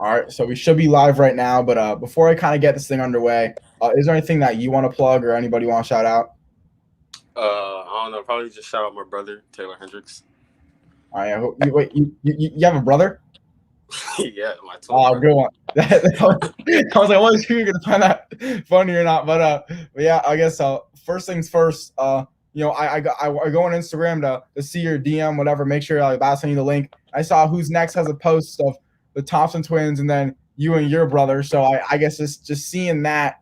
All right, so we should be live right now, but before I kind of get this thing underway, is there anything that you want to plug or anybody want to shout out? I don't know. Probably just shout out my brother Taylor Hendricks. All right, you have a brother? Yeah, my twin Oh, brother. good one. I was like, I wasn't sure you're gonna find that funny or not, but yeah, I guess first things first. I go on Instagram to see your DM, whatever. Make sure like I'll send you the link. I saw Who's Next has a post of the Thompson twins and then you and your brother. So I guess just seeing that,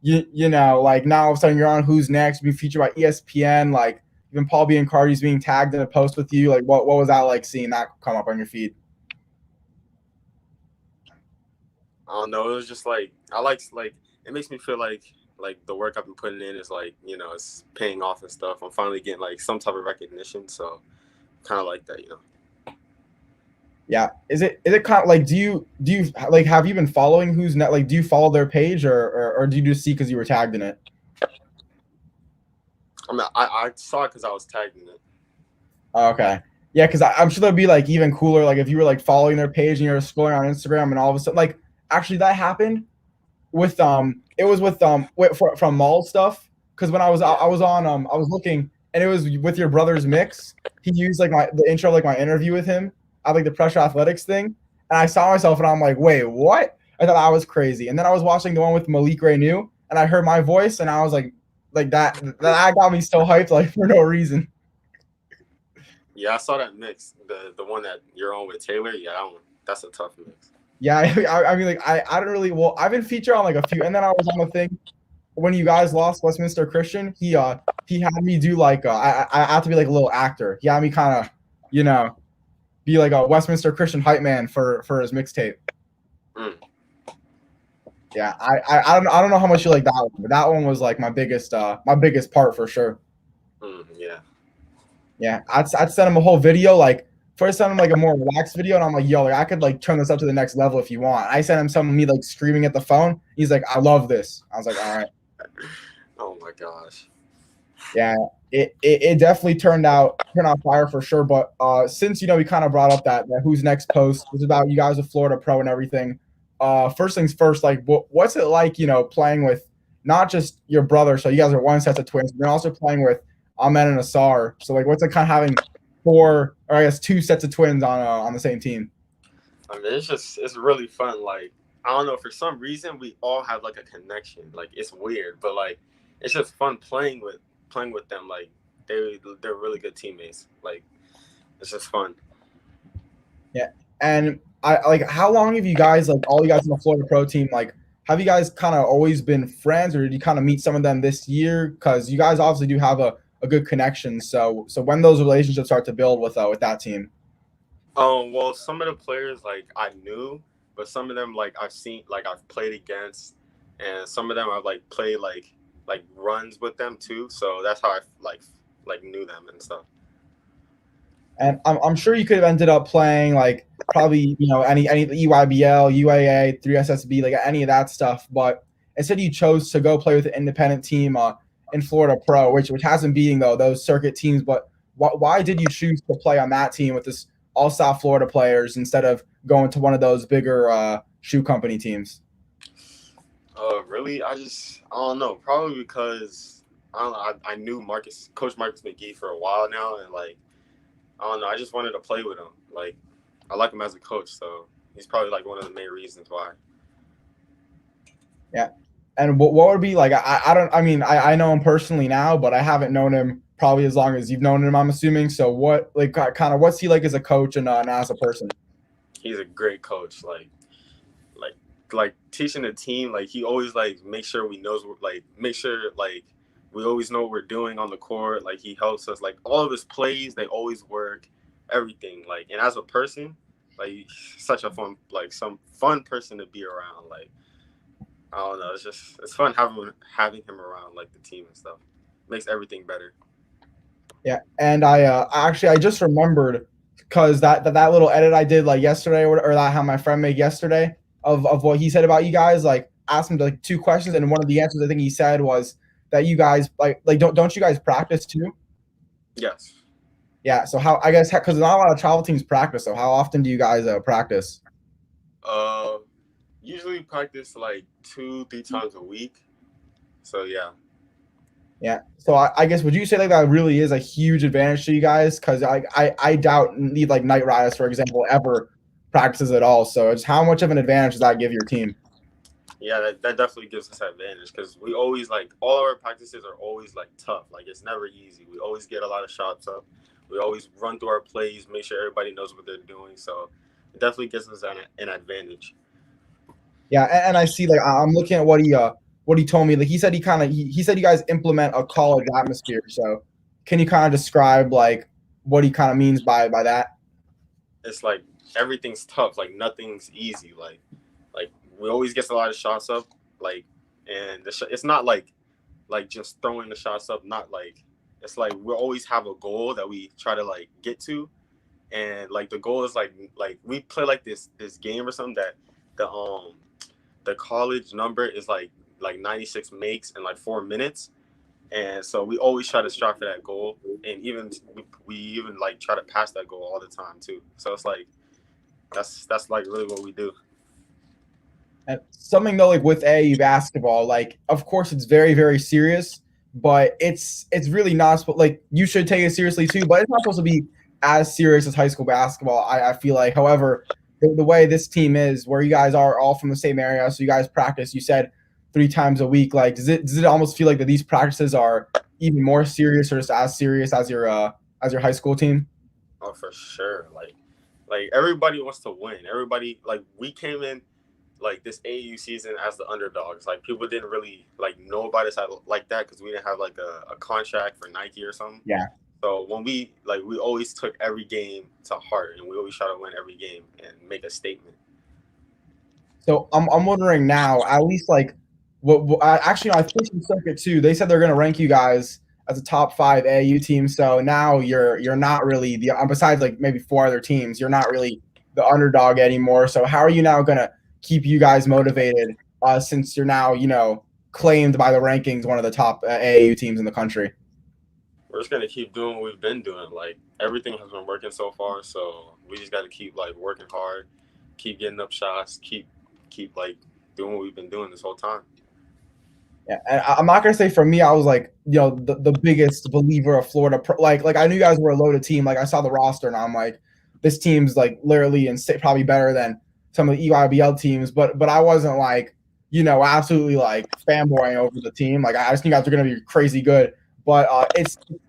you know, like now all of a sudden you're on Who's Next, being featured by ESPN, like even Paul Biancardi's being tagged in a post with you. Like what was that like seeing that come up on your feed? I don't know. It was just like like it makes me feel like the work I've been putting in is like it's paying off and stuff. I'm finally getting like some type of recognition, so kind of like that. Yeah. Is it kind of like do you like have you been following Who's Net? Like do you follow their page or do you just see because you were tagged in it? I mean, I saw it because I was tagged in it. Oh, okay. Yeah, because I'm sure that'd be like even cooler. Like if you were like following their page and you're scrolling on Instagram and all of a sudden like actually that happened with it was with from mall stuff because when I Yeah. was on I was looking and it was with your brother's mix. He used like the intro of like my interview with him at like the pressure athletics thing, and I saw myself and I'm like, wait, what? I thought I was crazy, and then I was watching the one with Malik Renew, and I heard my voice, and I was like that got me so hyped like for no reason. Yeah, I saw that mix. The one that you're on with Taylor. Yeah, that one. That's a tough mix. Yeah, I mean like I don't really well I've been featured on like a few, and then I was on the thing when you guys lost Westminster Christian. He had me do like I had to be like a little actor. He had me kind of you know be like a Westminster Christian hype man for his mixtape. Mm. Yeah, I don't know how much you like that one, but that one was like my biggest part for sure. Yeah. Yeah, I'd send him a whole video like first send him like a more relaxed video, and I'm like, yo, like I could like turn this up to the next level if you want. I sent him some of me like screaming at the phone. He's like, I love this. I was like, all right. Oh my gosh. Yeah, it definitely turned out fire for sure. But since we kind of brought up that Who's Next post was about you guys with Florida Pro and everything. First things first, like what's it like playing with not just your brother, so you guys are one set of twins, but you're also playing with Ahmed and Asar. So like what's it kind of having four or I guess two sets of twins on the same team? I mean, it's really fun. Like I don't know, for some reason we all have like a connection. Like it's weird, but like it's just fun playing with them. Like they're really good teammates. Like it's just fun. Yeah. And I like how long have you guys like all you guys in the Florida Pro team like have you guys kind of always been friends or did you kind of meet some of them this year? Because you guys obviously do have a good connection. So when those relationships start to build with that team. Well, some of the players like I knew, but some of them like I've seen, like I've played against, and some of them I've like played like runs with them too. So that's how I like knew them and stuff. And I'm sure you could have ended up playing like probably any EYBL, UAA, 3SSB, like any of that stuff. But instead, you chose to go play with an independent team in Florida Pro, which hasn't beating though those circuit teams. But why did you choose to play on that team with this all South Florida players instead of going to one of those bigger shoe company teams? Really, I don't know. Probably because I don't know. I knew Coach Marcus McGee for a while now, and like I don't know. I just wanted to play with him. Like I like him as a coach, so he's probably like one of the main reasons why. Yeah. And what would be like? I don't. I mean, I know him personally now, but I haven't known him probably as long as you've known him. I'm assuming. So what like kind of what's he like as a coach and as a person? He's a great coach. Like like teaching the team. Like he always like make sure we knows like make sure like we always know what we're doing on the court. Like he helps us. Like all of his plays, they always work. Everything. Like and as a person, like he's such a some fun person to be around. Like I don't know. It's fun having him around like the team and stuff. Makes everything better. Yeah. And I just remembered because that little edit I did like yesterday or that how my friend made yesterday of what he said about you guys. Like asked him like two questions, and one of the answers I think he said was that you guys like don't you guys practice too? Yes. Yeah. So how I guess because not a lot of travel teams practice. So how often do you guys practice? Uh, Usually practice like 2, 3 times a week. So yeah. Yeah. So I guess would you say like that really is a huge advantage to you guys? Because I doubt need like Knight Riders, for example, ever practices at all. So it's how much of an advantage does that give your team? Yeah, that definitely gives us advantage because we always like all our practices are always like tough. Like it's never easy. We always get a lot of shots up. We always run through our plays, make sure everybody knows what they're doing. So it definitely gives us an advantage. Yeah, and I see like I'm looking at what he told me. Like he said he said you guys implement a college atmosphere. So can you kind of describe like what he kind of means by that? It's like everything's tough. Like nothing's easy. Like we always get a lot of shots up. Like and it's not like just throwing the shots up. Not like it's like we always have a goal that we try to like get to, and like the goal is like we play like this game or something that the college number is like 96 makes in like 4 minutes, and so we always try to strive for that goal, and even we even like try to pass that goal all the time too. So it's like that's like really what we do. And something though, like with AAU basketball, like of course it's very very serious, but it's really not like you should take it seriously too. But it's not supposed to be as serious as high school basketball. I feel like, however, the way this team is, where you guys are all from the same area, so you guys practice. You said 3 times a week. Like, does it almost feel like that these practices are even more serious or just as serious as your high school team? Oh, for sure. Like everybody wants to win. Everybody like we came in like this AAU season as the underdogs. Like people didn't really like know about us like that because we didn't have like a contract for Nike or something. Yeah. So when we always took every game to heart and we always try to win every game and make a statement. So I'm wondering now, at least like actually no, I think in circuit too. They said they're going to rank you guys as a top 5 AAU team. So now you're not really the besides like maybe 4 other teams, you're not really the underdog anymore. So how are you now going to keep you guys motivated since you're now claimed by the rankings one of the top AAU teams in the country? We're just gonna keep doing what we've been doing. Like everything has been working so far, so we just got to keep like working hard, keep getting up shots, keep like doing what we've been doing this whole time. Yeah, and I'm not gonna say for me, I was like, the biggest believer of Florida. Like I knew you guys were a loaded team. Like I saw the roster, and I'm like, this team's like literally and probably better than some of the EYBL teams. But I wasn't like, absolutely like fanboying over the team. Like I just knew you guys were gonna be crazy good. But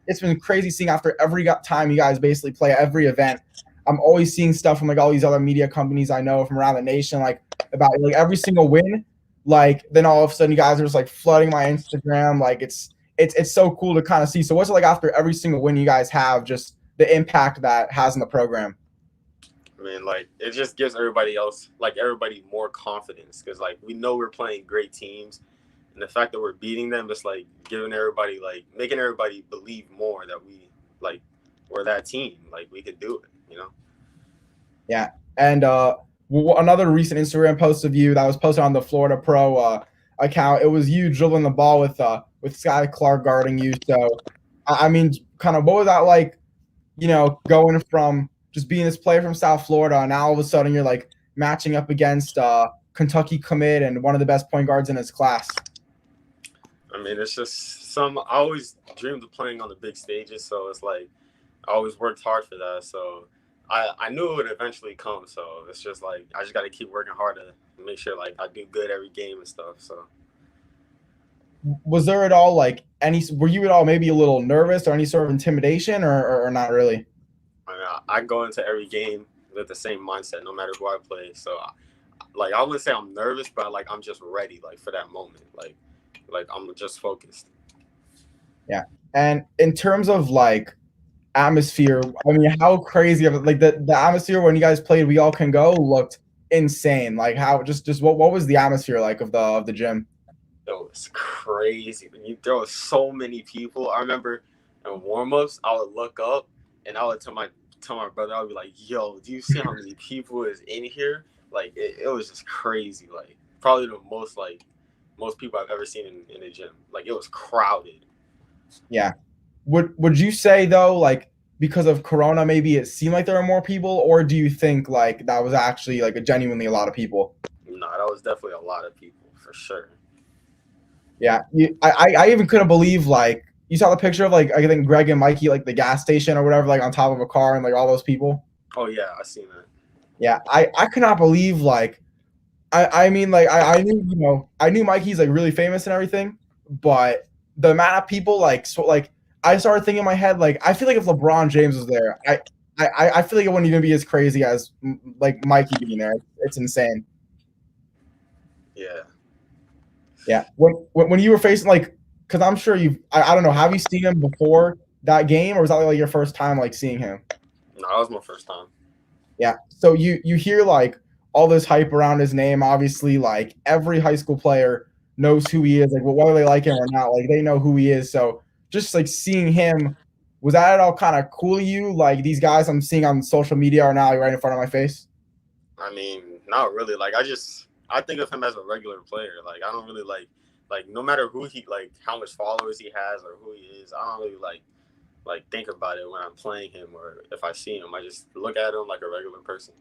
it's been crazy seeing after every time you guys basically play every event. I'm always seeing stuff from like all these other media companies I know from around the nation, like about like every single win. Like then all of a sudden you guys are just like flooding my Instagram. Like it's so cool to kind of see. So what's it like after every single win you guys have, just the impact that has in the program? I mean, like it just gives everybody more confidence because like we know we're playing great teams, and the fact that we're beating them is like giving everybody like making everybody believe more that we're that team. Like we could do it. Yeah, and another recent Instagram post of you that was posted on the Florida Pro account. It was you dribbling the ball with Sky Clark guarding you. So I mean, kind of what was that like? Going from just being this player from South Florida, and now all of a sudden you're like matching up against Kentucky commit and one of the best point guards in his class. I mean, it's just I always dreamed of playing on the big stages, so it's like I always worked hard for that. So I knew it would eventually come. So it's just like I just got to keep working hard to make sure like I do good every game and stuff. So was there at all like were you at all maybe a little nervous or any sort of intimidation or not really? I mean, I go into every game with the same mindset, no matter who I play. So like I wouldn't say I'm nervous, but like I'm just ready like for that moment. Like I'm just focused. Yeah. And in terms of like atmosphere, I mean, how crazy of it, like the atmosphere when you guys played We All Can Go looked insane. Like how just what was the atmosphere like of the gym? It was crazy. There was so many people. I remember in warm-ups, I would look up and I would tell my brother, I would be like, yo, do you see how many people is in here? Like it was just crazy. Like probably the most people I've ever seen in a gym. Like it was crowded. Yeah. Would you say though, like because of Corona, maybe it seemed like there were more people, or do you think like that was actually like a genuinely a lot of people? No, that was definitely a lot of people for sure. Yeah, I even couldn't believe like you saw the picture of like I think Greg and Mikey like the gas station or whatever like on top of a car and like all those people. Oh yeah, I seen that. Yeah, I could not believe like I mean like I knew I knew Mikey's like really famous and everything, but the amount of people like like I started thinking in my head like I feel like if LeBron James was there, I feel like it wouldn't even be as crazy as like Mikey being there. It's insane. Yeah. Yeah. When you were facing like, because I'm sure I don't know, have you seen him before that game, or was that like your first time like seeing him? No, that was my first time. Yeah. So you hear like all this hype around his name. Obviously, like every high school player knows who he is. Like whether they like him or not, like they know who he is. So just like seeing him, was that at all kind of cool to you? Like these guys I'm seeing on social media are now right in front of my face. I mean, not really. Like I think of him as a regular player. Like I don't really like no matter who he like how much followers he has or who he is, I don't really like think about it when I'm playing him or if I see him. I just look at him like a regular person.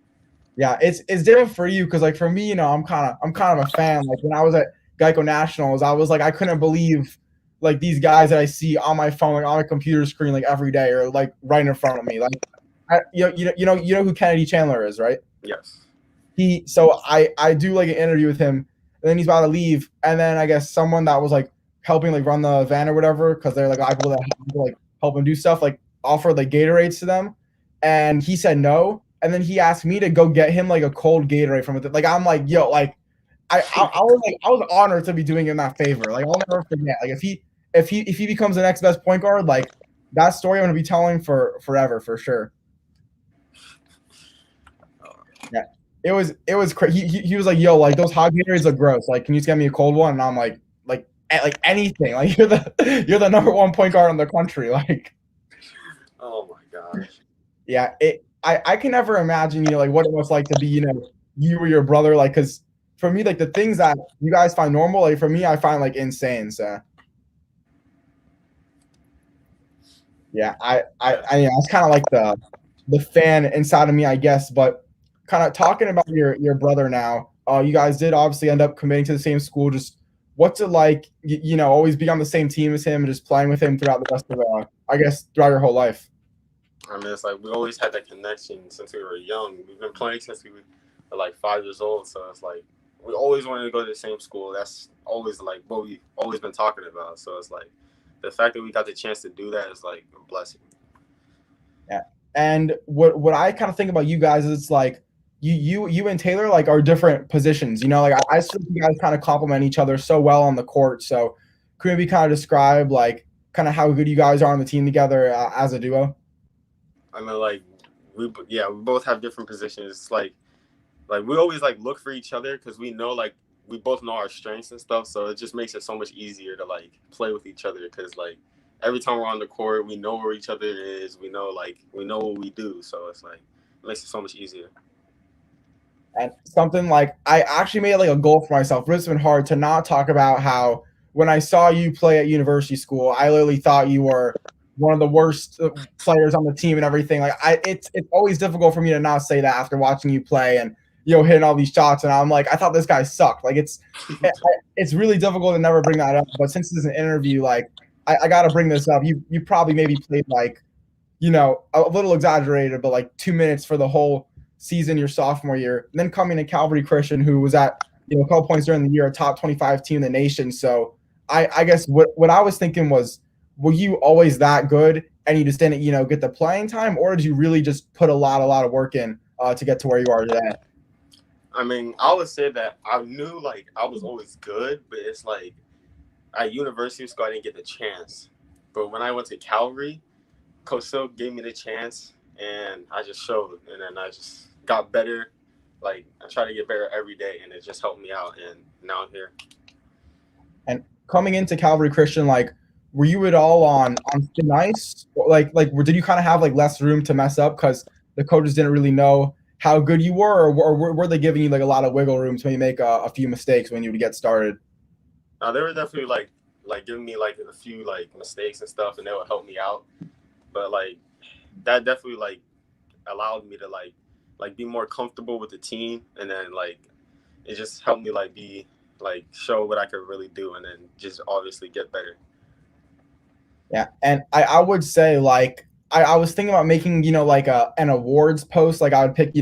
Yeah, it's different for you because like for me, I'm kind of a fan. Like when I was at Geico Nationals, I was like I couldn't believe like these guys that I see on my phone, like on my computer screen, like every day or like right in front of me. Like you know who Kennedy Chandler is, right? Yes. I do like an interview with him, and then he's about to leave, and then I guess someone that was like helping like run the van or whatever because they're like people that like help him do stuff like offered like Gatorades to them, and he said no, and then he asked me to go get him like a cold Gatorade from it. Like I'm like yo like I was honored to be doing him that favor. Like I'll never forget. Like if he becomes the next best point guard, like that story I'm gonna be telling for forever for sure. Yeah. It was crazy. He was like, "Yo, like those hot Gatorades are gross. Like, can you just get me a cold one?" And I'm like anything. Like you're the number one point guard in the country. Like, Oh my gosh. yeah. I can never imagine like what it was like to be you or your brother like because for me like the things that you guys find normal like for me I find like insane. So yeah, it's kind of like the fan inside of me, I guess. But kind of talking about your brother now, you guys did obviously end up committing to the same school. Just what's it like, always be on the same team as him and just playing with him throughout the rest of I guess throughout your whole life. I mean, it's like we always had that connection since we were young. We've been playing since we were like 5 years old. So it's like we always wanted to go to the same school. That's always like what we've always been talking about. So it's like the fact that we got the chance to do that is like a blessing. Yeah. And what I kind of think about you guys is it's like you and Taylor like are different positions. Like I see you guys kind of complement each other so well on the court. So could you maybe kind of describe like kind of how good you guys are on the team together as a duo? I mean, like we both have different positions. It's like we always like look for each other because we know like we both know our strengths and stuff. So it just makes it so much easier to like play with each other because like every time we're on the court, we know where each other is. We know what we do. So it's like it makes it so much easier. And something like I actually made like a goal for myself. It's been hard to not talk about how when I saw you play at university school, I literally thought you were one of the worst players on the team and everything. Like it's always difficult for me to not say that after watching you play and hitting all these shots. And I'm like, I thought this guy sucked. Like it's really difficult to never bring that up. But since this is an interview, like I got to bring this up. You probably maybe played like a little exaggerated, but like 2 minutes for the whole season your sophomore year. And then coming to Calvary Christian, who was at a couple points during the year, a top 25 team in the nation. So I guess what I was thinking was, were you always that good and you just didn't get the playing time, or did you really just put a lot of work in to get to where you are today? I mean, I would say that I knew like I was always good, but it's like at university school I didn't get the chance. But when I went to Calvary, Coach Silk gave me the chance, and I just showed, and then I just got better. Like I try to get better every day, and it just helped me out. And now I'm here. And coming into Calvary Christian, like, were you at all on thin ice? Like, did you kind of have like less room to mess up because the coaches didn't really know how good you were, or were they giving you like a lot of wiggle room to maybe make a few mistakes when you would get started? They were definitely like giving me like a few like mistakes and stuff, and they would help me out. But like that definitely like allowed me to like be more comfortable with the team, and then like it just helped me like be like show what I could really do, and then just obviously get better. Yeah, and I would say like I was thinking about making like an awards post. Like I would pick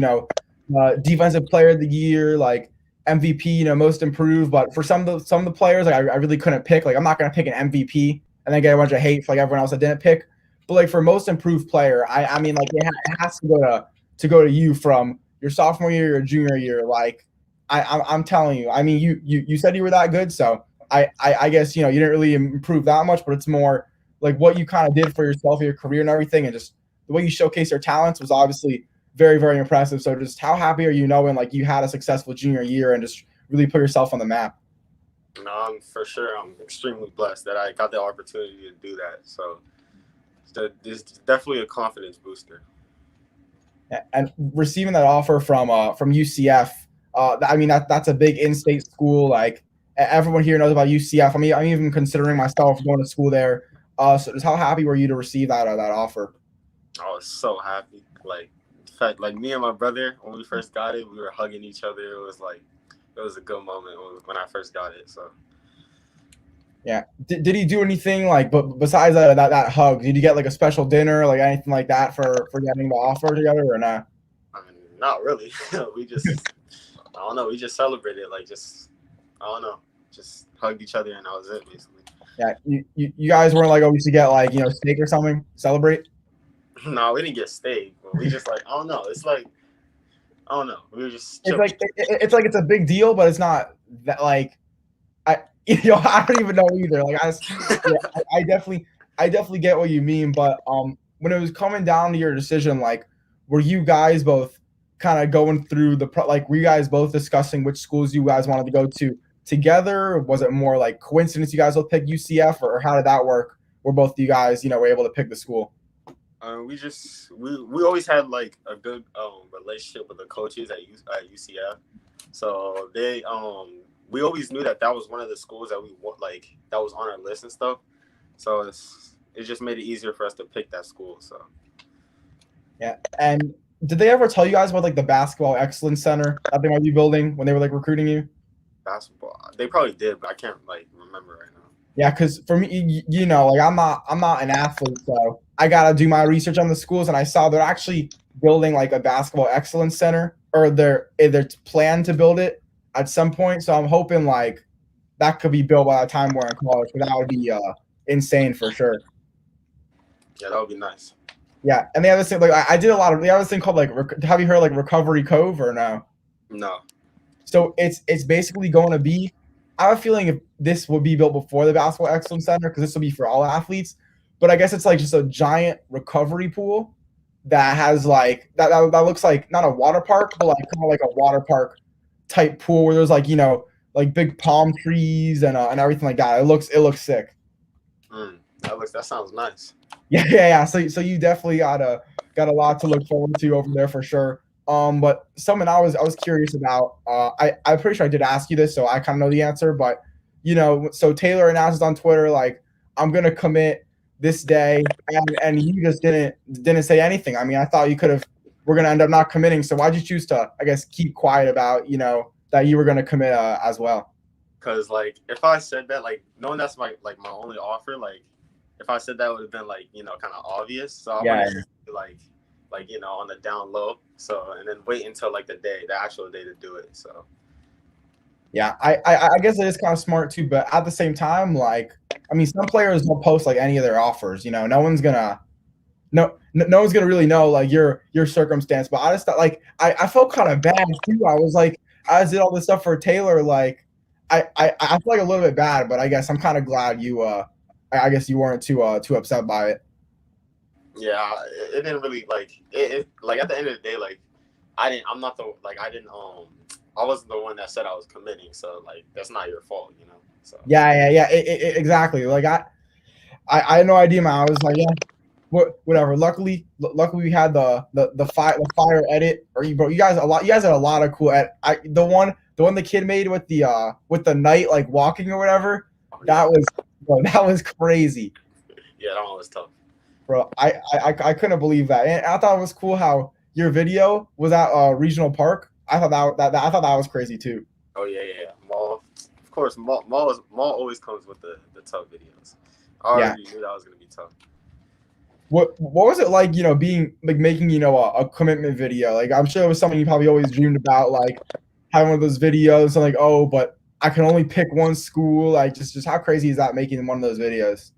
defensive player of the year, like MVP, most improved. But for some of the players, like I really couldn't pick. Like I'm not gonna pick an MVP and then get a bunch of hate for like everyone else that didn't pick. But like for most improved player, I mean like it has to go to you from your sophomore year, your junior year. Like I'm telling you, I mean you said you were that good, so I guess you didn't really improve that much, but it's more like what you kind of did for yourself, your career and everything, and just the way you showcase your talents was obviously very, very impressive. So just how happy are you knowing like you had a successful junior year and just really put yourself on the map? No, for sure. I'm extremely blessed that I got the opportunity to do that. So it's definitely a confidence booster. And receiving that offer from UCF, I mean that's a big in-state school. Like everyone here knows about UCF. I mean, I'm even considering myself going to school there. So just how happy were you to receive that offer? I was so happy. Like, in fact, like me and my brother, when we first got it, we were hugging each other. It was a good moment when I first got it. So. Yeah. Did he do anything like, but besides that hug? Did you get like a special dinner, like anything like that for getting the offer together or not? I mean, not really. We just, I don't know. We just celebrated, like I don't know, just hugged each other, and that was it, basically. Yeah. You guys weren't like always to get like steak or something, celebrate? No, we didn't get steak. But we just like I don't know. It's like I don't know. We were just. It's like it's a big deal, but it's not that like I I don't even know either. Like I definitely get what you mean, but when it was coming down to your decision, like were you guys both kind of going through like were you guys both discussing which schools you guys wanted to go to together? Was it more like coincidence you guys both picked UCF, or how did that work? Where both of you guys were able to pick the school? We always had like a good relationship with the coaches at UCF, so they we always knew that was one of the schools that we want, like that was on our list and stuff. So it just made it easier for us to pick that school. So yeah. And did they ever tell you guys about like the basketball excellence center that they might be building when they were like recruiting you? Basketball, they probably did, but I can't like remember right now. Yeah, because for me, like I'm not an athlete, so I gotta do my research on the schools, and I saw they're actually building like a basketball excellence center, or they're planned to build it at some point. So I'm hoping like that could be built by the time we're in college, but that would be insane for sure. Yeah, that would be nice. Yeah, and the other thing, like I did a lot of the other thing called like have you heard like Recovery Cove or no? No. So it's basically going to be. I have a feeling if this would be built before the Basketball Excellence Center, because this will be for all athletes. But I guess it's like just a giant recovery pool that has like that looks like not a water park, but like kind of like a water park type pool where there's like like big palm trees and everything like that. It looks sick. That sounds nice. Yeah. So you definitely got a lot to look forward to over there for sure. But something I was curious about. I'm pretty sure I did ask you this, so I kind of know the answer. But so Taylor announced on Twitter like I'm gonna commit this day, and you just didn't say anything. I mean, I thought we're gonna end up not committing. So why'd you choose to, I guess, keep quiet about that you were gonna commit as well? Because like if I said that, like knowing that's my only offer, like if I said that would have been like kind of obvious. So I wanted to be like on the down low. So and then wait until like the actual day to do it. So yeah, I guess it is kind of smart too, but at the same time, like I mean, some players don't post like any of their offers. No one's gonna really know like your circumstance. But I just thought like I felt kind of bad too. I was like I did all this stuff for Taylor. Like I feel like a little bit bad, but I guess I'm kind of glad you I guess you weren't too upset by it. Yeah, it didn't really like it. Like at the end of the day, like I wasn't the one that said I was committing. So like that's not your fault, So yeah. Exactly. Like I had no idea, man. I was like, yeah, whatever. Luckily we had the fire edit, or you guys had a lot of cool the one the kid made with the knight like walking or whatever. That was crazy. Yeah, that one was tough. Bro, I couldn't believe that, and I thought it was cool how your video was at regional park. I thought I thought that was crazy too. Oh yeah. Maul, of course. Maul always comes with the tough videos. I Yeah. already knew that was gonna be tough. What was it like, being like making, a commitment video? Like I'm sure it was something you probably always dreamed about, like having one of those videos and like, oh, but I can only pick one school. Like just how crazy is that making one of those videos?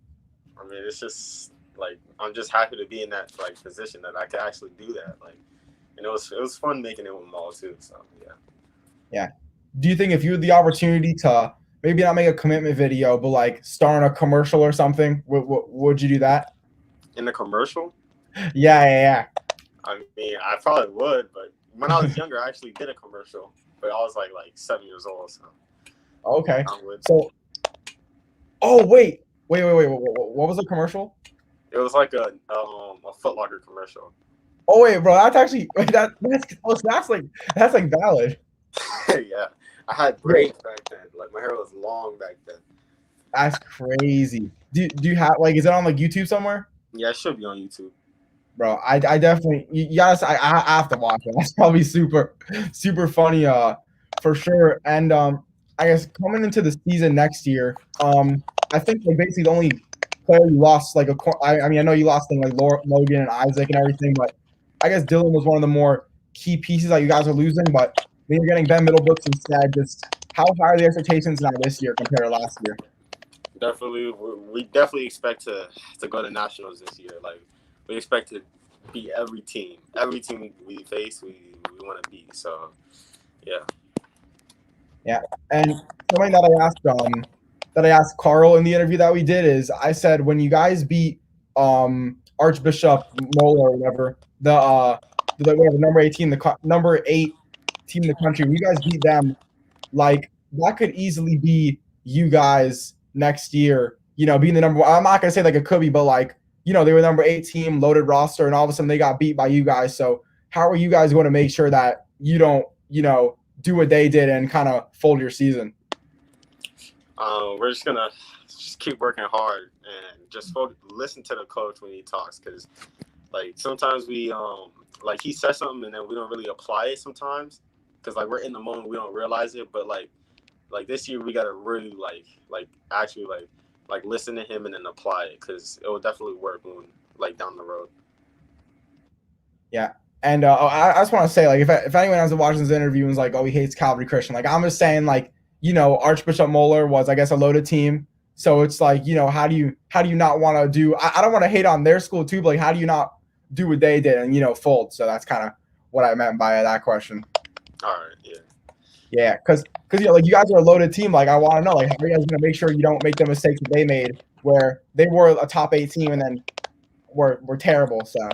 I mean, it's just like I'm just happy to be in that like position that I could actually do that. Like, and it was fun making it with Maul too. So yeah. Yeah. Do you think if you had the opportunity to maybe not make a commitment video, but like star in a commercial or something, would you do that? In the commercial, Yeah. I mean, I probably would, but when I was younger, I actually did a commercial, but I was like 7 years old, so Okay. I would. So, oh wait. What was the commercial? It was like a Foot Locker commercial. Oh wait, bro, that's actually that's like valid. Yeah, I had braids back then. Like my hair was long back then. That's crazy. Do you have like is it on like YouTube somewhere? Yeah, it should be on YouTube. Bro, I definitely yes, I have to watch it. That's probably super funny for sure. And I guess coming into the season next year, I think like basically the only player you lost like I mean I know you lost things like Logan and Isaac and everything, but I guess Dylan was one of the more key pieces that you guys are losing, but then you're getting Ben Middlebrooks instead. Just how high are the expectations now this year compared to last year? Definitely, we definitely expect to go to nationals this year. Like we expect to beat every team we face. We want to beat. So Yeah, and something that I asked Carl in the interview that we did is I said when you guys beat Archbishop Mola or whatever the number 18 number 8 team in the country, when you guys beat them, like that could easily be you guys next year. Being the number one. I'm not gonna say like it could be, but like they were number 8 team, loaded roster, and all of a sudden they got beat by you guys. So how are you guys going to make sure that you don't do what they did and kind of fold your season? we're just gonna keep working hard and just listen to the coach when he talks, because like sometimes we like he says something and then we don't really apply it sometimes because like we're in the moment, we don't realize it. But like this year we gotta really actually listen to him and then apply it, because it will definitely work when like down the road. Yeah. And I just want to say, like, if anyone has watching this interview and is like, oh, he hates Calvary Christian, like, I'm just saying, like, Archbishop Moeller was, I guess, a loaded team. So it's like, how do you not want to do? I don't want to hate on their school too, but like, how do you not do what they did and fold? So that's kind of what I meant by that question. All right, yeah. Yeah, because like you guys are a loaded team. Like I want to know, like, how are you guys gonna make sure you don't make the mistakes that they made, where they were a top 8 team and then were terrible. So.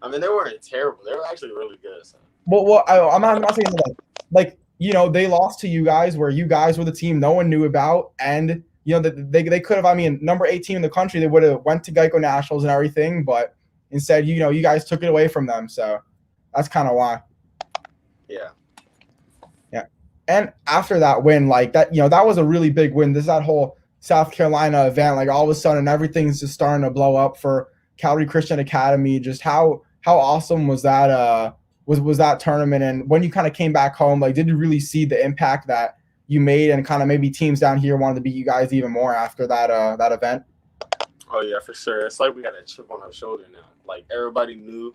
I mean, they weren't terrible. They were actually really good. So. Well, I'm not saying that. Like, they lost to you guys where you guys were the team no one knew about, and they could have. I mean, number 8 team in the country, they would have went to Geico Nationals and everything, but instead, you guys took it away from them. So that's kind of why. Yeah. Yeah. And after that win, like that, that was a really big win. This is that whole South Carolina event. Like all of a sudden, everything's just starting to blow up for Calvary Christian Academy. Just how awesome was that was that tournament? And when you kind of came back home, like did you really see the impact that you made, and kind of maybe teams down here wanted to beat you guys even more after that event? Oh yeah, for sure. It's like we got a chip on our shoulder now. Like everybody knew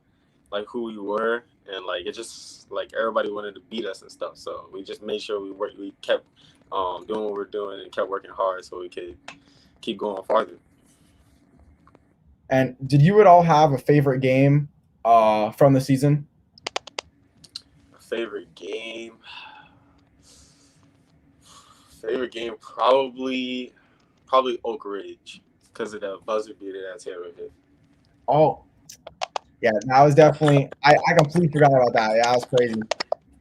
like who we were, and like it just like everybody wanted to beat us and stuff. So we just made sure we kept doing what we're doing and kept working hard so we could keep going farther. And did you at all have a favorite game from the season? A favorite game? Probably Oak Ridge, because of that buzzer beater that Taylor hit. Oh, yeah, that was definitely. I completely forgot about that. Yeah, that was crazy.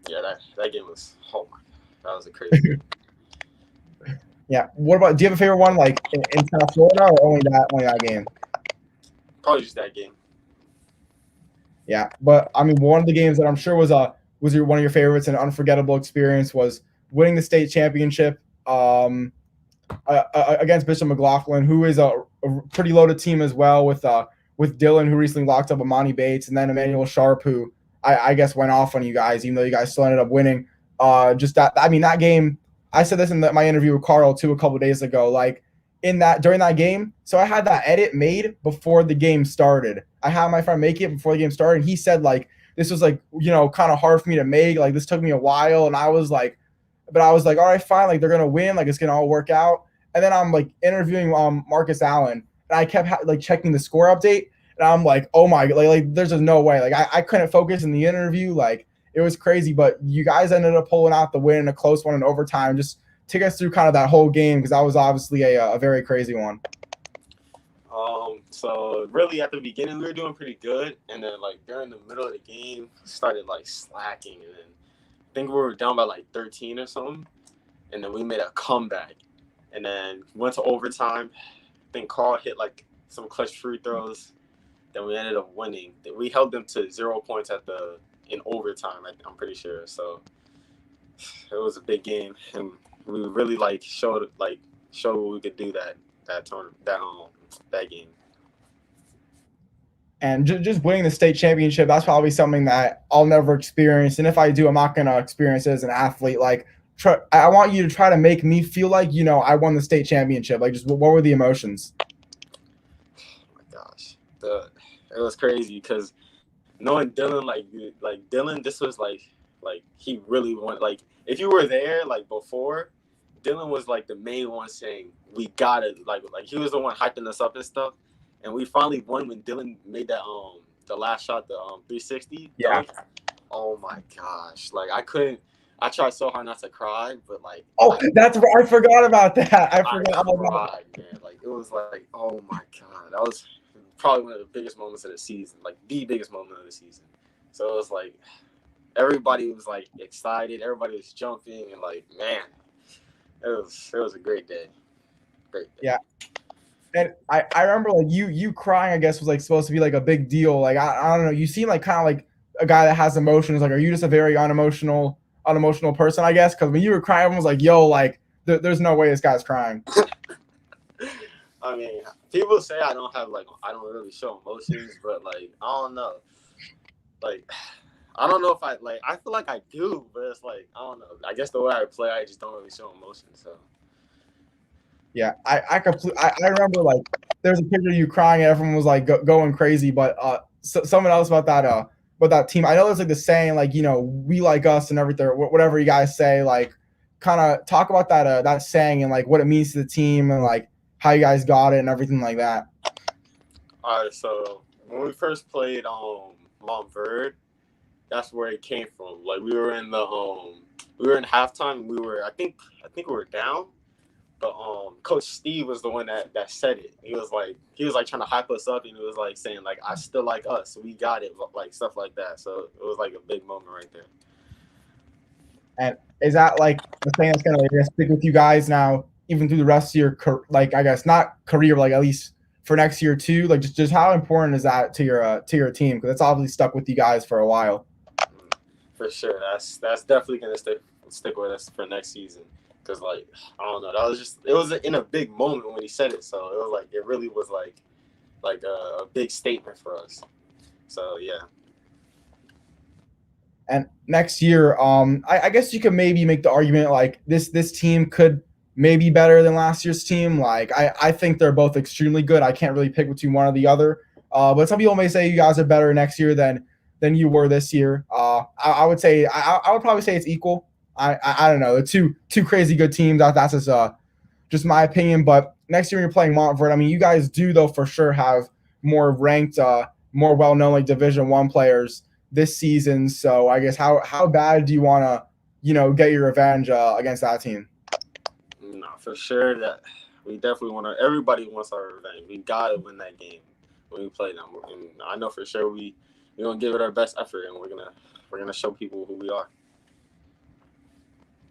Yeah, that game was. Oh my God, that was a crazy game. Yeah. What about? Do you have a favorite one, like in South Florida, or only that game? Probably just that game. Yeah, but I mean, one of the games that I'm sure was one of your favorites and unforgettable experience was winning the state championship against Bishop McLaughlin, who is a pretty loaded team as well with with Dylan, who recently locked up Amani Bates, and then Emmanuel Sharp, who I guess went off on you guys, even though you guys still ended up winning. Just that, I mean, that game, I said this in my interview with Carl too a couple days ago. Like during that game, so I had that edit made before the game started. I had my friend make it before the game started, and he said like this was like kind of hard for me to make. Like this took me a while, and I was like, all right, fine. Like they're gonna win. Like it's gonna all work out. And then I'm like interviewing Marcus Allen, and I kept like checking the score update, and I'm like, oh my, like there's just no way. Like I couldn't focus in the interview. Like it was crazy, but you guys ended up pulling out the win, a close one in overtime. Just take us through kind of that whole game, because that was obviously a very crazy one. So really at the beginning we were doing pretty good, and then like during the middle of the game started like slacking, and then I think we were down by like 13 or something, and then we made a comeback, and then went to overtime. I think Carl hit like some clutch free throws. Then we ended up winning. We held them to 0 points in overtime, I'm pretty sure. So it was a big game, and we really like showed what we could do that game. And just winning the state championship, that's probably something that I'll never experience. And if I do, I'm not going to experience it as an athlete. Like, I want you to try to make me feel like, I won the state championship. Like, just what were the emotions? Oh my gosh. It was crazy because knowing Dylan, like Dylan, this was like he really wanted, like, if you were there, like, before, Dylan was, like, the main one saying, we got it. Like, he was the one hyping us up and stuff. And we finally won when Dylan made that the last shot, the 360. Yeah. Dunk. Oh my gosh! Like I tried so hard not to cry, but like. Oh, that's right. I forgot about that. I forgot all about it. Man. Like it was like, oh my god, that was probably one of the biggest moments of the season, like the biggest moment of the season. So it was like everybody was like excited, everybody was jumping, and like, man, it was a great day. Great day. Yeah. And I remember like you crying, I guess, was like supposed to be like a big deal. Like I don't know, you seem like kind of like a guy that has emotions. Like, are you just a very unemotional person, I guess? Because when you were crying, everyone was like, yo, like there's no way this guy's crying. I mean, people say I don't really show emotions, but like I don't know. Like I don't know if I feel like I do, but it's like I don't know. I guess the way I play, I just don't really show emotions. So. Yeah, I remember like there's a picture of you crying and everyone was like going crazy, but someone else about that team. I know there's like the saying like we like us and everything, whatever you guys say. Like, kind of talk about that saying and like what it means to the team and like how you guys got it and everything like that. All right, so when we first played Montverde, that's where it came from. Like we were in halftime. I think we were down. But Coach Steve was the one that said it. He was like trying to hype us up, and he was like saying like, I still like us, we got it, like stuff like that. So it was like a big moment right there. And is that like the thing that's gonna stick with you guys now, even through the rest of your like, I guess not career, but like at least for next year too? Like just how important is that to your team? Because it's obviously stuck with you guys for a while. For sure, that's definitely gonna stick with us for next season. Because, like, I don't know, it was in a big moment when he said it. So it was like, it really was like a big statement for us. So, yeah. And next year, I guess you could maybe make the argument like this team could maybe be better than last year's team. Like, I think they're both extremely good. I can't really pick between one or the other. But some people may say you guys are better next year than you were this year. I would say I would probably say it's equal. I don't know. The two crazy good teams. That's just my opinion. But next year when you're playing Montverde, I mean, you guys do though for sure have more ranked, more well-known like Division I players this season. So I guess how bad do you want to get your revenge against that team? No, for sure that we definitely want to. Everybody wants our revenge. We gotta win that game when we play them. And I know for sure we're gonna give it our best effort, and we're gonna show people who we are.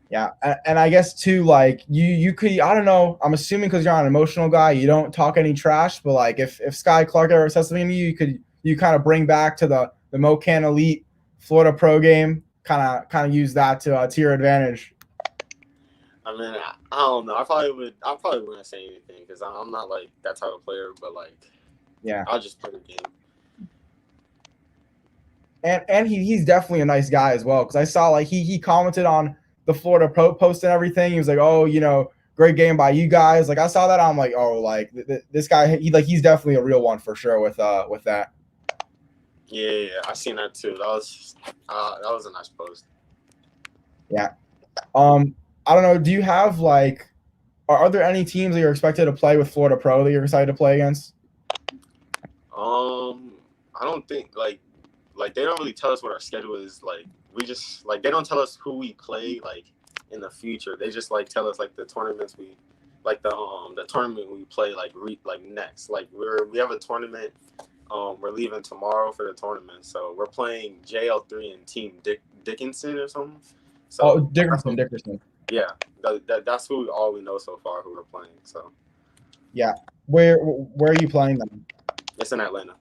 Yeah, and I guess too, like you could, I don't know, I'm assuming because you're not an emotional guy, you don't talk any trash, but like if Sky Clark ever says something to you, you kind of bring back to the MoCan Elite Florida Pro game, kind of use that to your advantage. I mean, I don't know. I probably wouldn't say anything because I'm not like that type of player, but like Yeah. I'll just play the game. And he's definitely a nice guy as well, because I saw like he commented on the Florida Pro post and everything. He was like, oh, great game by you guys. Like I saw that, I'm like, oh, like this guy, he's definitely a real one for sure with that. Yeah, I seen that too. That was a nice post. Yeah. I don't know. Do you have like, are there any teams that you're expected to play with Florida Pro that you're excited to play against? I don't think like they don't really tell us what our schedule is. Like we just like they don't tell us who we play like in the future. They just like tell us like the tournaments we like the tournament we play like next. Like we have a tournament. We're leaving tomorrow for the tournament, so we're playing JL3 and Team Dickinson or something. So Dickerson. Yeah, that's all we know so far who we're playing. So yeah, where are you playing them? It's in Atlanta.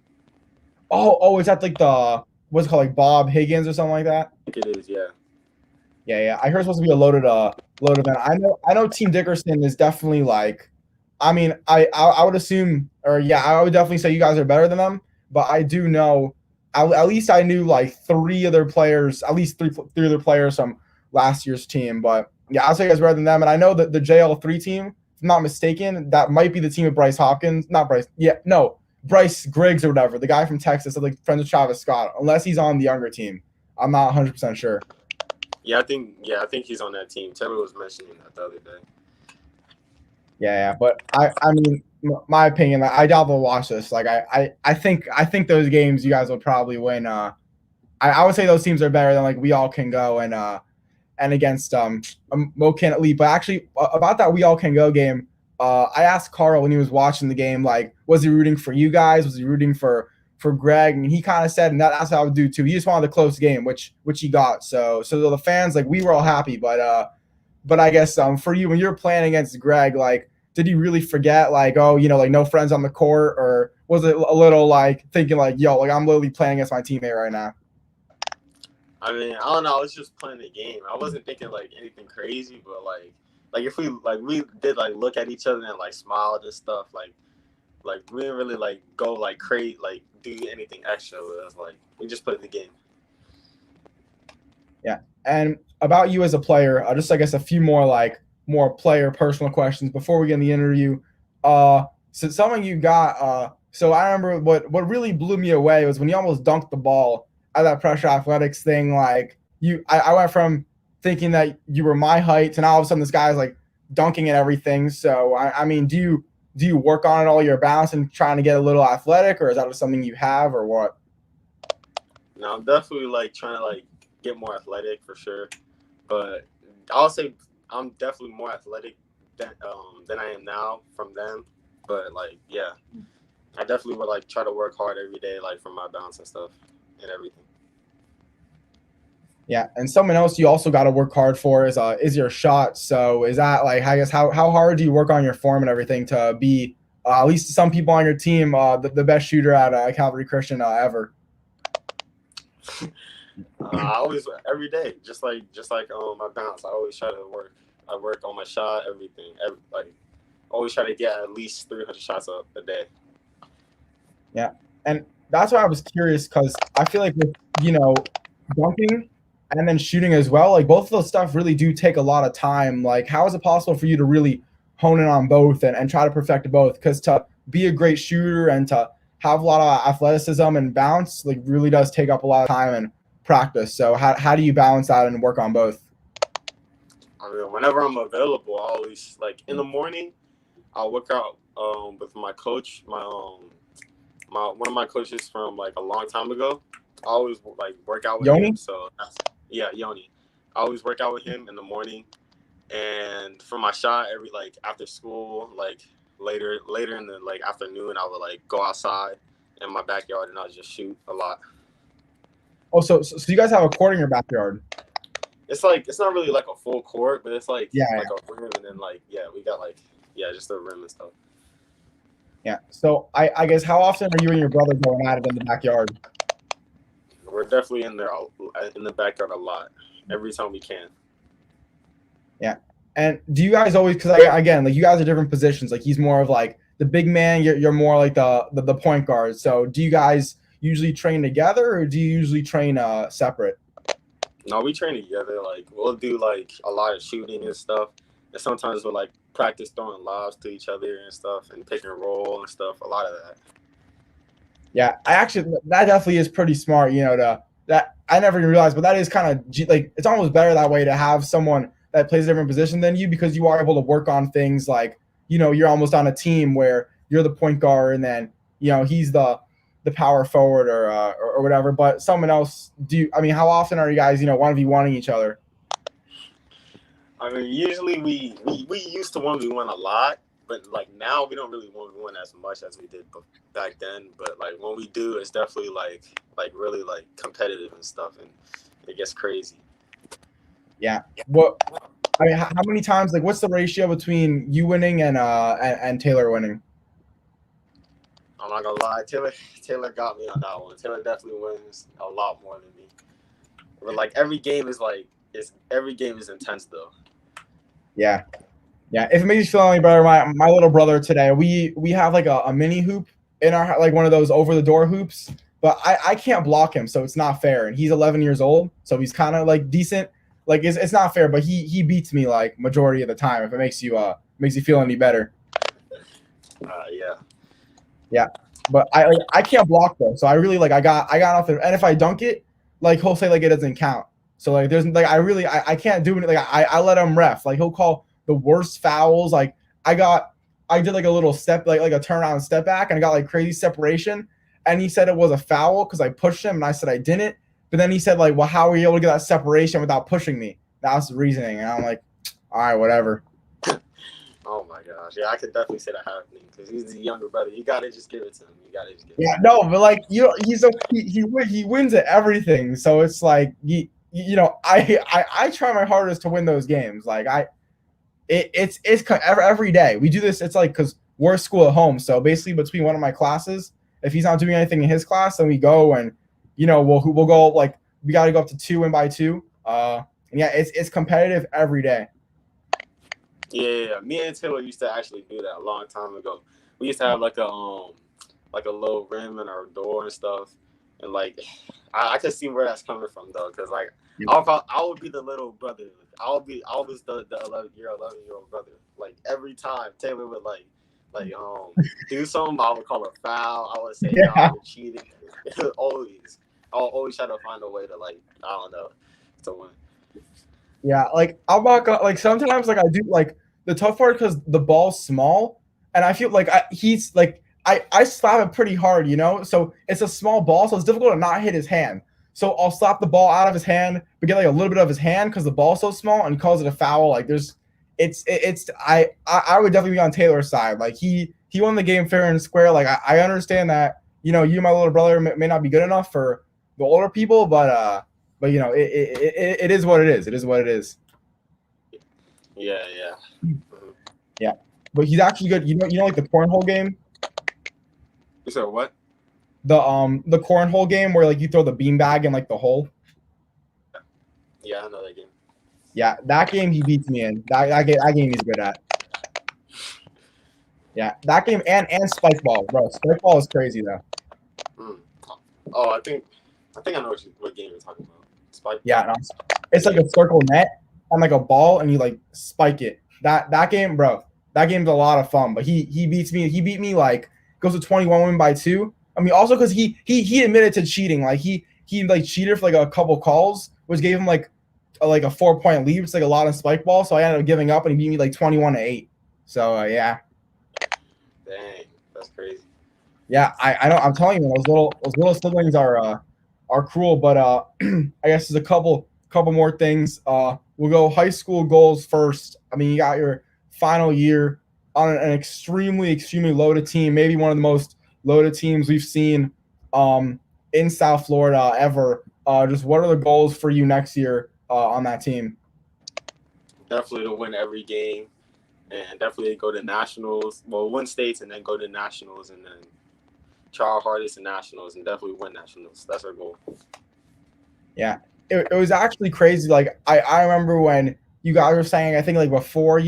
Oh, is that like the what's it called, like Bob Higgins or something like that? I think it is, yeah. Yeah. I heard it's supposed to be a loaded event. I know Team Dickerson is definitely like, I mean, I would assume, or yeah, I would definitely say you guys are better than them. But I do know, at least I knew like three other players other players from last year's team. But yeah, I'll say you guys are better than them. And I know that the JL3 team, if I'm not mistaken, that might be the team of Bryce Hopkins. Not Bryce. Yeah, no. Bryce Griggs or whatever, the guy from Texas, like friends with Travis Scott, unless he's on the younger team. I'm not 100% sure. Yeah, I think he's on that team. Taylor was mentioning that the other day. Yeah, but I mean, my opinion, I doubt they'll watch this. Like I think those games you guys will probably win. I would say those teams are better than like We All Can Go and against Mocan Elite. But actually, about that We All Can Go game, I asked Carl when he was watching the game, like, was he rooting for you guys? Was he rooting for Greg? And he kind of said, and that's how I would do too. He just wanted a close game, which he got. So the fans, like, we were all happy. But I guess for you, when you're playing against Greg, like, did he really forget, like, oh, like no friends on the court, or was it a little like thinking like, yo, like I'm literally playing against my teammate right now? I mean, I don't know. I was just playing the game. I wasn't thinking like anything crazy, but like if we did like look at each other and like smiled and stuff, like we didn't really like go like crazy, like do anything extra with us. Like we just played the game. Yeah. And about you as a player, just I guess a few more player personal questions before we get in the interview. So something you got. So I remember what really blew me away was when you almost dunked the ball at that pressure athletics thing. Like I went from thinking that you were my height to now all of a sudden this guy's like dunking and everything. So I mean, do you work on it all your balance and trying to get a little athletic, or is that just something you have, or what? No, I'm definitely like trying to like get more athletic for sure, but I'll say I'm definitely more athletic than I am now from them. But like, yeah, I definitely would like try to work hard every day, like for my balance and stuff and everything. Yeah, and something else you also got to work hard for is your shot. So is that like, I guess how hard do you work on your form and everything to be at least some people on your team the best shooter at Calvary Christian ever? I always every day, just like my bounce. I always try to work. I work on my shot, everything. Like always try to get at least 300 shots a day. Yeah, and that's why I was curious, because I feel like with dunking and then shooting as well, like both of those stuff really do take a lot of time. Like how is it possible for you to really hone in on both and try to perfect both? Because to be a great shooter and to have a lot of athleticism and bounce, like really does take up a lot of time and practice. So how do you balance that and work on both? I mean, whenever I'm available, I always like in the morning, I'll work out with my coach, my one of my coaches from like a long time ago. I always like work out with him. So Yoni. I always work out with him in the morning, and for my shot, every like after school, like later in the like afternoon, I would like go outside in my backyard and I'll just shoot a lot. Oh, so you guys have a court in your backyard? It's like it's not really like a full court, but it's like a rim, and then like we got like just a rim and stuff. Yeah. So I guess how often are you and your brother going at it in the backyard? We're definitely in there in the backyard a lot, every time we can. Yeah. And do you guys always, because again, like you guys are different positions. Like he's more of like the big man. You're more like the point guard. So do you guys usually train together, or do you usually train separate? No, we train together. Like we'll do like a lot of shooting and stuff, and sometimes we'll like practice throwing lobs to each other and stuff, and pick and roll and stuff. A lot of that. Yeah, I actually that definitely is pretty smart. That I never even realized, but that is kind of like it's almost better that way to have someone that plays a different position than you because you are able to work on things like you're almost on a team where you're the point guard and then he's the power forward or whatever. But someone else I mean, how often are you guys 1v1ing each other? I mean, usually we used to 1v1 a lot, but like now we don't really 1v1 as much as we did back then. But like when we do, it's definitely like really like competitive and stuff, and it gets crazy. Yeah. What? I mean, how many times? Like, what's the ratio between you winning and Taylor winning? I'm not gonna lie, Taylor got me on that one. Taylor definitely wins a lot more than me. But like every game is intense though. Yeah. Yeah, if it makes you feel any better, my little brother today, we have like a mini hoop in our like one of those over the door hoops, but I can't block him, so it's not fair. And he's 11 years old, so he's kind of like decent. Like it's not fair, but he beats me like majority of the time. If it makes you feel any better. Yeah. Yeah, but I can't block though, so I really like I got nothing. And if I dunk it, like he'll say like it doesn't count. So like there's like I can't do it. Like I let him ref. Like he'll call the worst fouls. Like I did like a little step like a turnaround step back and I got like crazy separation. And he said it was a foul because I pushed him and I said I didn't. But then he said like, well, how were you able to get that separation without pushing me? That was the reasoning. And I'm like, all right, whatever. Oh my gosh, yeah, I could definitely say that happening because he's the younger brother. You gotta just give it to him. Yeah, no, but like he wins at everything. So it's like I try my hardest to win those games. Like it's every day we do this. It's like because we're a school at home, so basically between one of my classes, if he's not doing anything in his class, then we go and we'll go like we got to go up to 2 win by 2. And yeah, it's competitive every day. Yeah, me and Taylor used to actually do that a long time ago. We used to have like a little rim in our door and stuff, and like I could see where that's coming from though, because like I would be the little brother. I was the 11-year-old brother. Like every time Taylor would like do something, I would call a foul. I would say I was cheating. I'll always try to find a way to like I don't know to win. Yeah, like I'm not gonna like sometimes like I do like the tough part because the ball's small and I feel like he's like I slap it pretty hard, so it's a small ball, so it's difficult to not hit his hand. So I'll slap the ball out of his hand, but get like a little bit of his hand because the ball's so small and calls it a foul. Like I would definitely be on Taylor's side. Like he won the game fair and square. Like I understand that you my little brother may not be good enough for the older people, but it is what it is. It is what it is. Yeah. Yeah, but he's actually good. Like the cornhole game. You said what? The cornhole game where like you throw the beanbag in like the hole. Yeah, I know that game. Yeah, that game he beats me in. That game he's good at. Yeah, that game and spike ball, bro. Spike ball is crazy though. Oh, I think I know what game you're talking about. Spike. Yeah, no, it's like a circle net and like a ball, and you like spike it. That game, bro. That game's a lot of fun. But he beats me. He beat me like goes to 21 win by 2. I mean, also because he admitted to cheating. Like he like cheated for like a couple calls, which gave him like a 4-point lead. It's like a lot of spike ball. So I ended up giving up, and he beat me like 21-8. So yeah. Dang, that's crazy. Yeah, I know. I'm telling you, those little siblings are cruel. But I guess there's a couple more things. We'll go high school goals first. I mean, you got your final year on an extremely loaded team, maybe one of the most loaded teams we've seen in South Florida ever. Just what are the goals for you next year on that team? Definitely to win every game, and definitely go to nationals. Well, win states and then go to nationals, and then try our hardest in nationals and definitely win nationals. That's our goal. Yeah, it was actually crazy. Like I remember when you guys were saying, I think like before,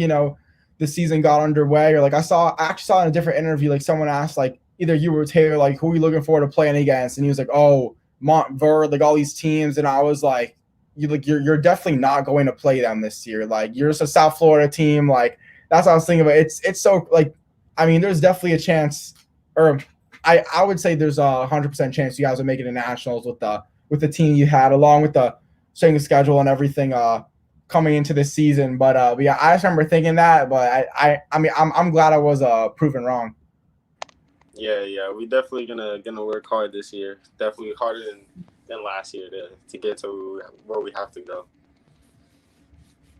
the the season got underway, or like I actually saw in a different interview, like someone asked like either you or Taylor, like who are you looking forward to playing against, and he was like, oh, Montverde, like all these teams, and I was like, you're definitely not going to play them this year. Like you're just a South Florida team. Like that's what I was thinking about. It's so like, I mean, there's definitely a chance, or I would say there's 100% chance you guys are making the nationals with the team you had, along with the strength schedule and everything coming into this season. But yeah, I just remember thinking that. But I mean, I'm glad I was proven wrong. Yeah, we definitely gonna work hard this year. Definitely harder than last year to get to where we have to go.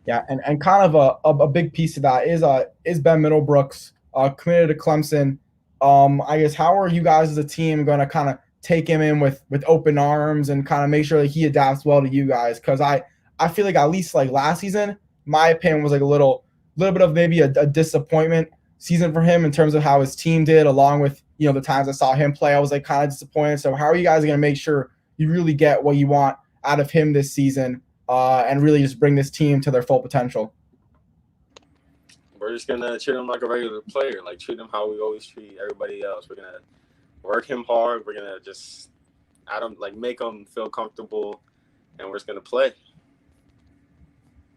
Yeah, and kind of a big piece of that is Ben Middlebrooks committed to Clemson. I guess how are you guys as a team going to kind of take him in with open arms and kind of make sure that he adapts well to you guys? Because I feel like at least like last season, my opinion was like a little bit of maybe a disappointment season for him in terms of how his team did, along with the times I saw him play. I was like kind of disappointed. So how are you guys going to make sure you really get what you want out of him this season and really just bring this team to their full potential? We're just gonna treat him like a regular player, like treat him how we always treat everybody else. We're gonna work him hard. We're gonna just make him feel comfortable, and we're just gonna play.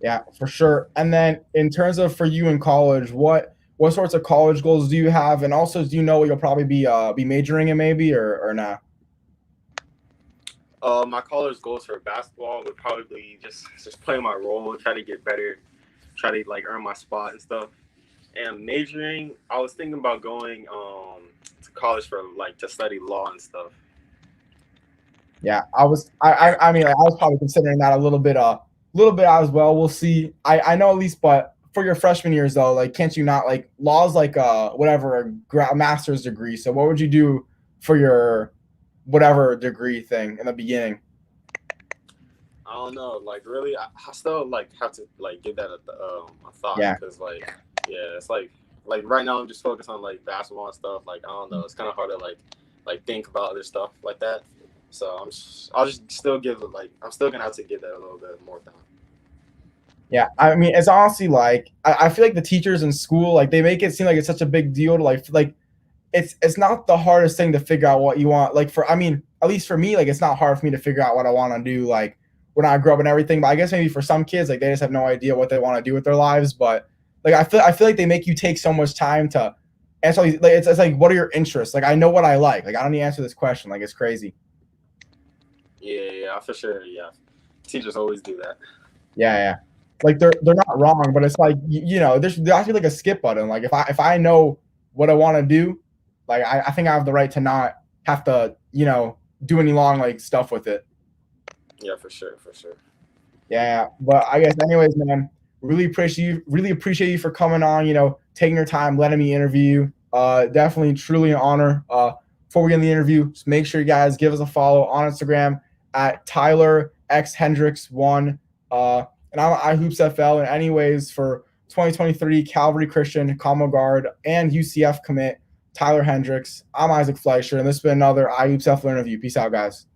Yeah, for sure. And then in terms of for you in college, what sorts of college goals do you have? And also, do you know what you'll probably be majoring in maybe or not? My college goals for basketball would probably just play my role, try to get better, try to like earn my spot and stuff. And majoring, I was thinking about going to college for like to study law and stuff. Yeah, I mean like, I was probably considering that a little bit as well. We'll see. I know at least, but for your freshman years though, like can't you not like law's like whatever a master's degree. So what would you do for your whatever degree thing in the beginning? I don't know, like really, I still like have to like give that a thought because it's like right now I'm just focused on like basketball and stuff. Like I don't know, it's kind of hard to like think about other stuff like that. So I'll just still give it I'm still gonna have to give that a little bit more time. Yeah, I mean it's honestly like I feel like the teachers in school like they make it seem like it's such a big deal to like it's not the hardest thing to figure out what you want. Like I mean at least for me like it's not hard for me to figure out what I want to do like when I grew up and everything. But I guess maybe for some kids like they just have no idea what they want to do with their lives. But like I feel like they make you take so much time to answer. Like it's like what are your interests? Like I know what I like. Like I don't need to answer this question. Like it's crazy. Yeah, for sure. Yeah, teachers always do that. Yeah. Like they're not wrong, but it's like there has to be like a skip button. Like if I know what I want to do, like I think I have the right to not have to do any long like stuff with it. Yeah, for sure. Yeah, but I guess anyways, man, really appreciate you for coming on. Taking your time, letting me interview you. Definitely, truly an honor. Before we get in the interview, just make sure you guys give us a follow on Instagram at Tyler X Hendricks 1. And I'm iHoopsFL. And anyways, for 2023 Calvary Christian combo guard and UCF commit Tyler Hendricks, I'm Isaac Fleischer, and this has been another iHoopsFL interview. Peace out, guys.